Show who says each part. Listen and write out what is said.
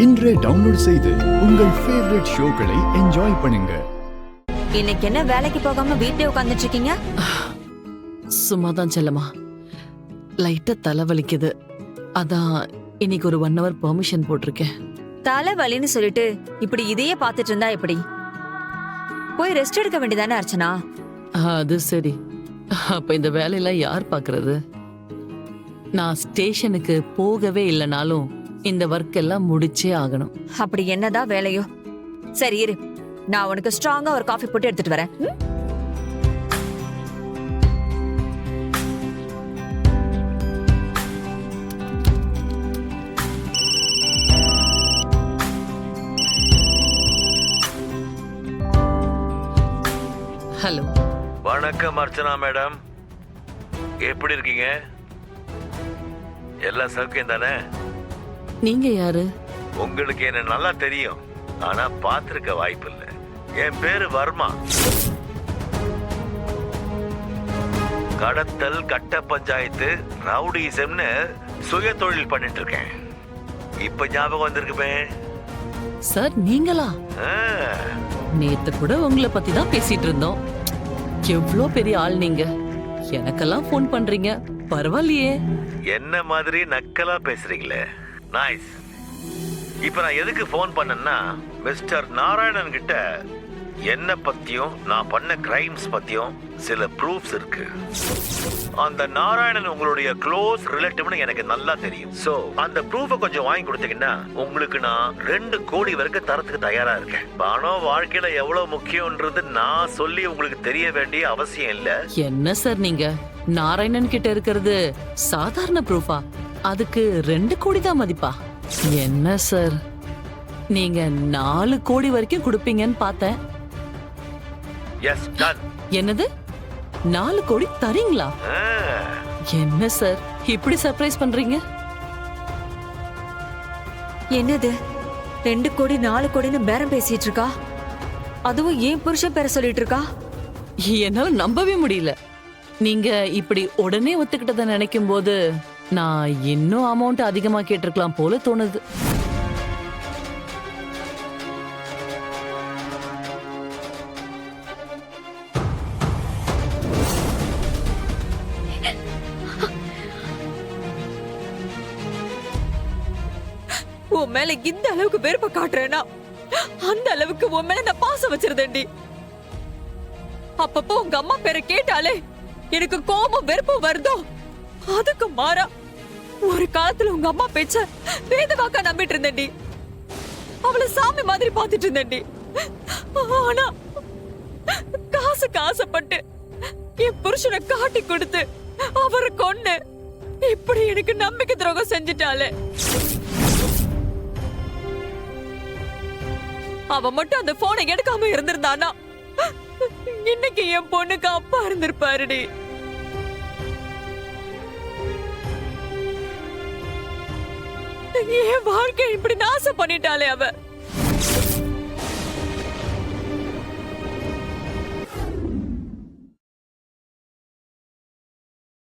Speaker 1: இன்றே டவுன்லோட் செய்து உங்கள் ஃபேவரட் ஷோக்களை என்ஜாய் பண்ணுங்க.
Speaker 2: இன்னைக்கு என்ன வேலைக்கு போகாம வீட்லயே உட்கார்ந்துட்டு இருக்கீங்க?
Speaker 3: சும்மாதான் செல்லமா, லைட்டா தலைவலிக்குது. அதான் இன்னைக்கு ஒரு 1 hour பெர்மிஷன் போட்டிருக்கேன்.
Speaker 2: தலைவலின்னு சொல்லிட்டு இப்படி இதையே பாத்துட்டு இருந்தா எப்படி? போய் ரெஸ்ட் எடுக்க வேண்டியதானே அர்ச்சனா?
Speaker 3: அது சரி, அப்ப இந்த வேலையெல்லாம் யார் பாக்குறது? நான் ஸ்டேஷனுக்கு போகவே இல்லைனாலும் இந்த ஒர்க் எல்லாம் முடிச்சே ஆகணும்.
Speaker 2: அப்படி என்னதான் வேலையோ? சரி இரு, நான் உனக்கு ஸ்ட்ராங்கா ஒரு காஃபி போட்டு எடுத்துட்டு வரேன்.
Speaker 3: ஹலோ.
Speaker 4: வணக்கம் அர்ச்சனா மேடம், எப்படி இருக்கீங்க? எல்லாம் சௌக்கியம் தானே?
Speaker 3: நீங்க யாரு?
Speaker 4: உங்களுக்கு என்ன நல்லா தெரியும், ஆனா பாத்திருக்க வாய்ப்பு இல்லை. என் பேரு வர்மா. கடத்தல், கட்ட பஞ்சாயத்து, ரவுடிசம்னு சுய தொழில் பண்ணிட்டு இருக்கேன். இப்ப ஞாபகம் வந்திருக்குமே
Speaker 3: சார், நீங்களா?
Speaker 4: ஆ,
Speaker 3: நேத்து கூட உங்களை பத்தி தான் பேசிட்டு இருந்தோம். எவ்வளோ பெரிய ஆள் நீங்க, எனக்கெல்லாம் ஃபோன் பண்றீங்க, பரவாயில்லையே.
Speaker 4: என்ன மாதிரி நக்கலா பேசுறீங்களே, நைஸ். இப்ப நான் எதுக்கு போன் பண்ணேன்னா, மிஸ்டர் நாராயணன் கிட்ட என்ன பத்தியும் நான் பண்ண கிரைம்ஸ் பத்தியும் சில ப்ரூஃப்ஸ் இருக்கு. அந்த நாராயணன் உங்களுடைய க்ளோஸ் ரிலேட்டிவ்னு எனக்கு நல்லா தெரியும். சோ அந்த ப்ரூஃபை கொஞ்சம் வாங்கி கொடுத்தீங்கன்னா உங்களுக்கு நான் 2 கோடி வரைக்கும் தரத்துக்கு தயாரா இருக்கேன். பணம் வாழ்க்கையில எவ்வளவு முக்கியம்ன்றது நான் சொல்லி உங்களுக்கு தெரிய வேண்டிய அவசியம் இல்ல.
Speaker 3: என்ன சார் நீங்க, நாராயணன் கிட்ட இருக்கிறது சாதாரண ப்ரூஃபா? அதுக்கு 2 கோடி தான் மதிப்பா? என்ன சார், நீங்க 4 கோடி வரைக்கும் கொடுப்பீங்கன்னு பார்த்தேன்.
Speaker 4: Yes, done.
Speaker 3: என்னது, 4 கோடி தரீங்களா? என்ன சார் இப்படி சர்ப்ரைஸ் பண்றீங்க?
Speaker 2: என்னது 2 கோடி 4 கோடின்னு பேரம் பேசிட்டு இருக்கா? அதுவும் ஏன் புருஷன் பேர சொல்லிட்டு இருக்கா?
Speaker 3: என்னால நம்பவே முடியல. நீங்க இப்படி உடனே ஒத்துக்கிட்டத நினைக்கும் போது நான் இன்னும் அமௌண்ட் அதிகமா கேட்டிருக்கலாம் போல தோணுது.
Speaker 2: உன் மேல இந்த அளவுக்கு வெறுப்ப காட்டுறேன்னா அந்த அளவுக்கு உன் மேல நான் பாசம் வச்சிருந்தேன்டி. அப்பப்போ உங்க அம்மா பேரை கேட்டாலே எனக்கு கோபம் வெறுப்பும் வருதோ, அதுக்கு மாறா ஒரு காலத்துல உங்க அம்மா பேச்ச வேதவாக்கா நம்பிட்டு இருந்தேன்டி. அவளை சாமி மாதிரி பாத்துட்டு இருந்தேன்டி. ஆனா காசுக்கு ஆசைப்பட்டு என் புருஷனை காட்டி கொடுத்து அவரை கொன்னு இப்படி எனக்கு நம்பிக்கை துரோகம் செஞ்சுட்டாளே. அவ மட்டும் அந்த போனை எடுக்காம இருந்திருந்தானா இன்னைக்கு என் பொண்ணுக்கு அப்பா இருந்திருப்பாருடி. என் வாழ்க்கை இப்படி நாசம் பண்ணிட்டாளே அவ.